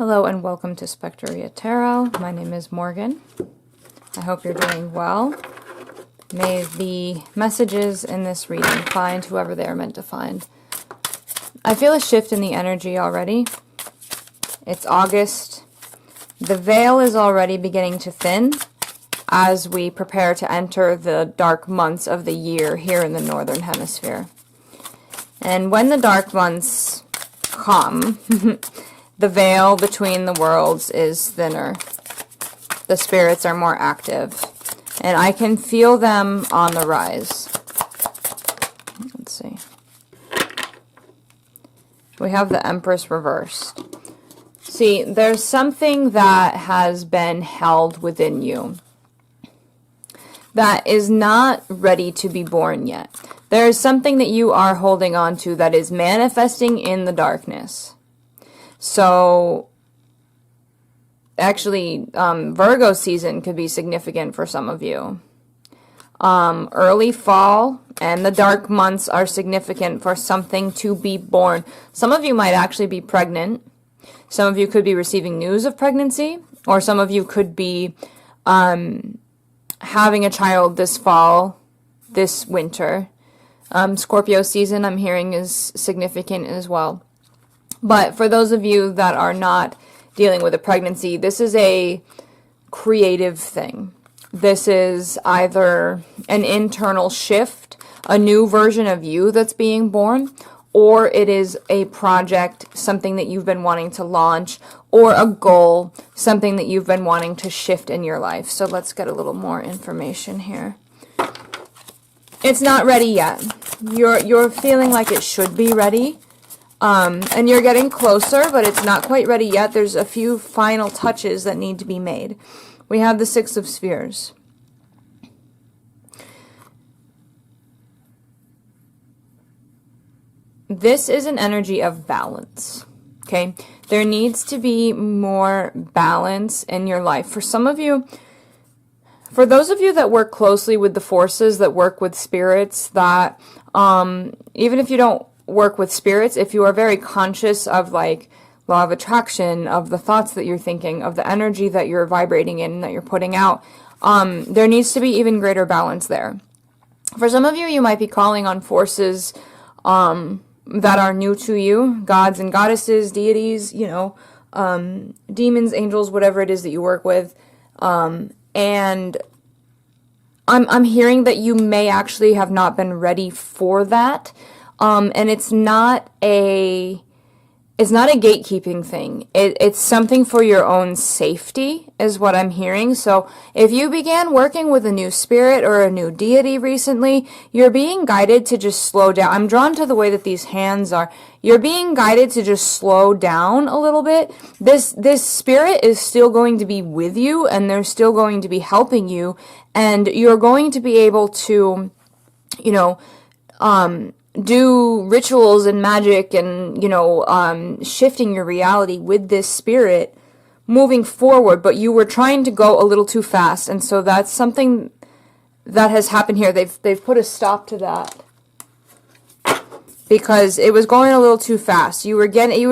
Hello and welcome to Spectria Tarot. My name is Morgan. I hope you're doing well. May the messages in this reading find whoever they are meant to find. I feel a shift in the energy already. It's August. The veil is already beginning to thin as we prepare to enter the dark months of the year here in the Northern Hemisphere. And when the dark months come, the veil between the worlds is thinner. The spirits are more active. And I can feel them on the rise. Let's see. We have the Empress reversed. See, there's something that has been held within you that is not ready to be born yet. There is something that you are holding on to that is manifesting in the darkness. So, actually, Virgo season could be significant for some of you. Early fall and the dark months are significant for something to be born. Some of you might actually be pregnant. Some of you could be receiving news of pregnancy. Or some of you could be having a child this fall, this winter. Scorpio season, I'm hearing, is significant as well. But for those of you that are not dealing with a pregnancy, this is a creative thing. This is either an internal shift, a new version of you that's being born, or it is a project, something that you've been wanting to launch, or a goal, something that you've been wanting to shift in your life. So let's get a little more information here. It's not ready yet. You're feeling like it should be ready. And you're getting closer, but it's not quite ready yet. There's a few final touches that need to be made. We have the Six of Spheres. This is an energy of balance, okay? There needs to be more balance in your life. For some of you, for those of you that work closely with the forces, that work with spirits, that even if you don't work with spirits, if you are very conscious of like law of attraction, of the thoughts that you're thinking, of the energy that you're vibrating in, that you're putting out, there needs to be even greater balance there. For some of you, you might be calling on forces that are new to you, gods and goddesses, deities, you know, demons, angels, whatever it is that you work with, and I'm hearing that you may actually have not been ready for that. And it's not a gatekeeping thing. It's something for your own safety is what I'm hearing. So if you began working with a new spirit or a new deity recently, you're being guided to just slow down. I'm drawn to the way that these hands are. You're being guided to just slow down a little bit. This spirit is still going to be with you, and they're still going to be helping you, and you're going to be able to, you know, do rituals and magic and, you know, shifting your reality with this spirit moving forward, but you were trying to go a little too fast, and so that's something that has happened here. They've put a stop to that because it was going a little too fast. You were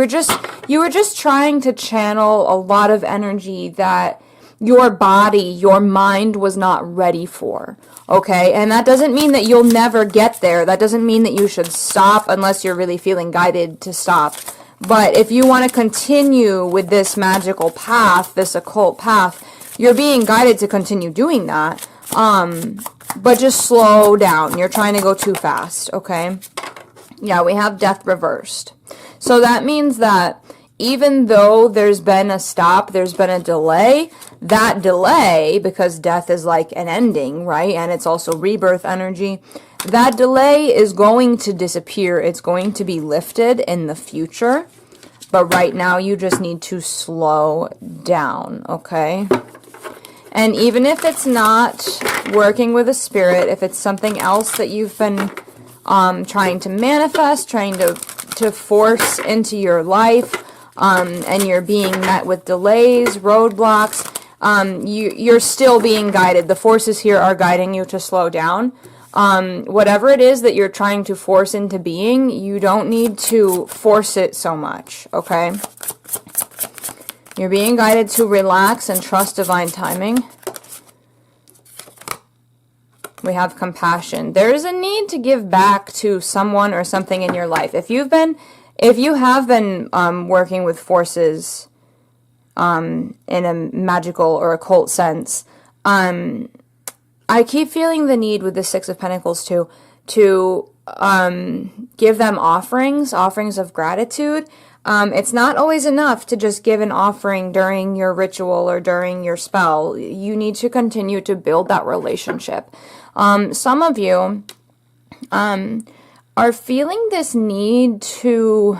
just trying to channel a lot of energy that your body, your mind was not ready for. Okay, and that doesn't mean that you'll never get there. That doesn't mean that you should stop unless you're really feeling guided to stop. But if you want to continue with this magical path, this occult path, you're being guided to continue doing that. But just slow down. You're trying to go too fast, okay? Yeah, we have Death reversed. So that means that even though there's been a stop, there's been a delay, that delay, because death is like an ending, right? And it's also rebirth energy. That delay is going to disappear. It's going to be lifted in the future. But right now, you just need to slow down, okay? And even if it's not working with a spirit, if it's something else that you've been trying to manifest, trying to force into your life, and you're being met with delays, roadblocks, you're still being guided. The forces here are guiding you to slow down. Whatever it is that you're trying to force into being, you don't need to force it so much, okay? You're being guided to relax and trust divine timing. We have compassion. There is a need to give back to someone or something in your life. If you have been working with forces in a magical or occult sense, I keep feeling the need with the Six of Pentacles to give them offerings of gratitude. It's not always enough to just give an offering during your ritual or during your spell. You need to continue to build that relationship. Some of you are feeling this need to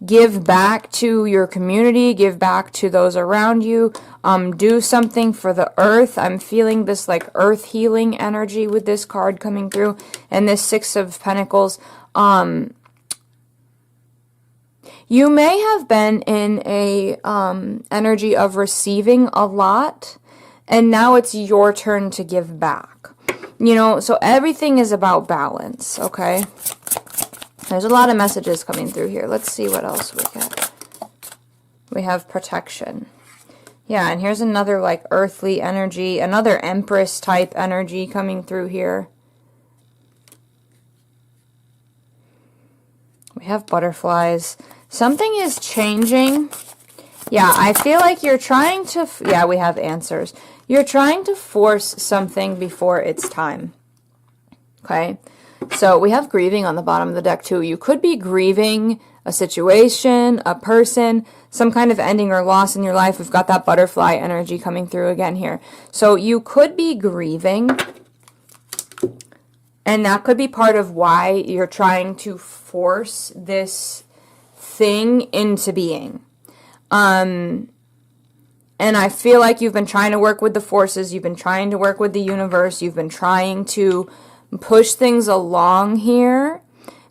give back to your community, give back to those around you, do something for the earth. I'm feeling this like earth healing energy with this card coming through, and this Six of Pentacles. You may have been in a energy of receiving a lot, and now it's your turn to give back. You know, so everything is about balance, okay? There's a lot of messages coming through here. Let's see what else we get. We have protection. Yeah, and here's another like earthly energy, another Empress type energy coming through here. We have butterflies. Something is changing. Yeah, I feel like you're trying to... Yeah, we have answers. You're trying to force something before it's time. Okay? So we have grieving on the bottom of the deck too. You could be grieving a situation, a person, some kind of ending or loss in your life. We've got that butterfly energy coming through again here. So you could be grieving, and that could be part of why you're trying to force this thing into being. And I feel like you've been trying to work with the forces, you've been trying to work with the universe, you've been trying to push things along here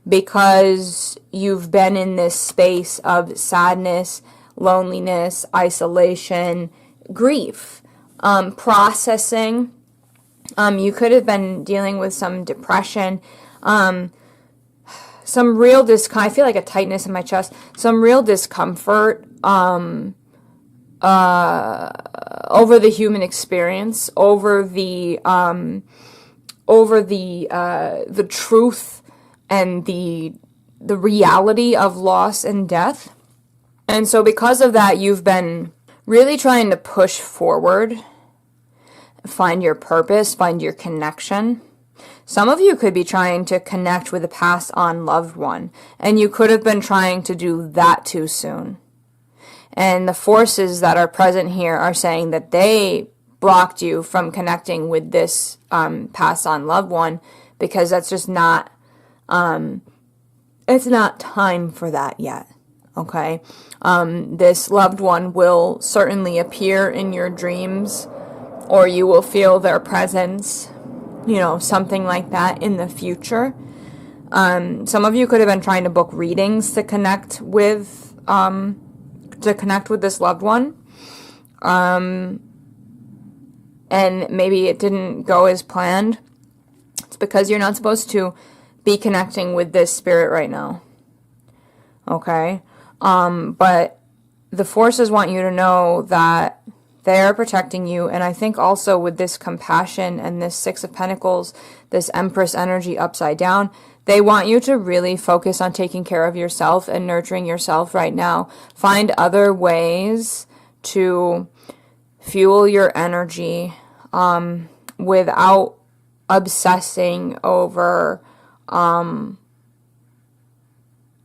because you've been in this space of sadness, loneliness, isolation, grief, processing. You could have been dealing with some depression, some real I feel like a tightness in my chest, some real discomfort over the human experience, over the truth and the reality of loss and death. And so because of that, you've been really trying to push forward, find your purpose, find your connection. Some of you could be trying to connect with a passed on loved one, and you could have been trying to do that too soon. And the forces that are present here are saying that they blocked you from connecting with this passed on loved one because that's just not, it's not time for that yet, okay? This loved one will certainly appear in your dreams, or you will feel their presence, you know, something like that in the future. Some of you could have been trying to book readings to connect with this loved one. And maybe it didn't go as planned. It's because you're not supposed to be connecting with this spirit right now. Okay? But the forces want you to know that they are protecting you. And I think also with this compassion and this Six of Pentacles, this Empress energy upside down, they want you to really focus on taking care of yourself and nurturing yourself right now. Find other ways to fuel your energy without obsessing over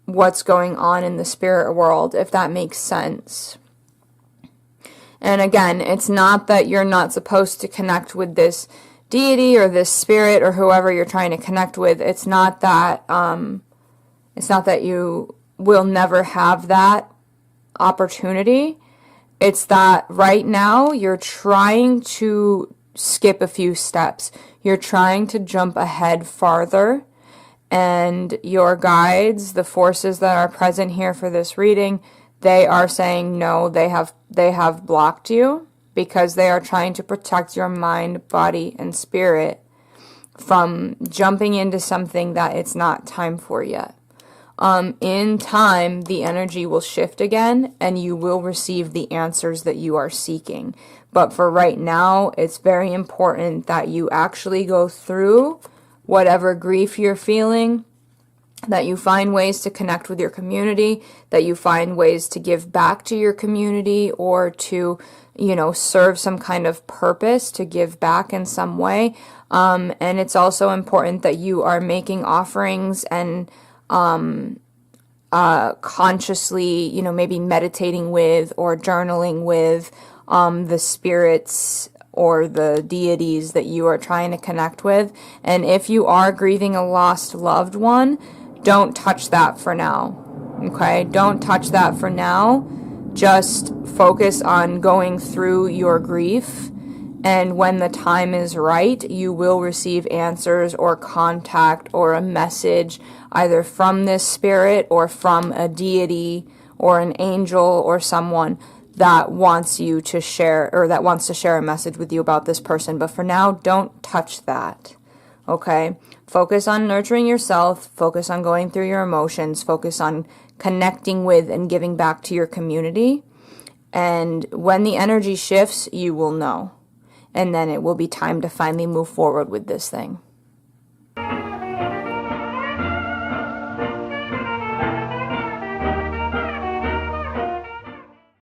what's going on in the spirit world, if that makes sense. And again, it's not that you're not supposed to connect with this deity or this spirit or whoever you're trying to connect with. It's not that you will never have that opportunity. It's that right now you're trying to skip a few steps. You're trying to jump ahead farther, and your guides, the forces that are present here for this reading, they are saying no, they have blocked you because they are trying to protect your mind, body, and spirit from jumping into something that it's not time for yet. in time, the energy will shift again and you will receive the answers that you are seeking. But for right now, it's very important that you actually go through whatever grief you're feeling, that you find ways to connect with your community, that you find ways to give back to your community or to, serve some kind of purpose, to give back in some way. And it's also important that you are making offerings and consciously, maybe meditating with or journaling with the spirits or the deities that you are trying to connect with. And if you are grieving a lost loved one, don't touch that for now. Okay? Don't touch that for now. Just focus on going through your grief. And when the time is right, you will receive answers or contact or a message either from this spirit or from a deity or an angel or someone that wants you to share or that wants to share a message with you about this person. But for now, don't touch that. Okay? Focus on nurturing yourself. Focus on going through your emotions. Focus on connecting with and giving back to your community. And when the energy shifts, you will know. And then it will be time to finally move forward with this thing.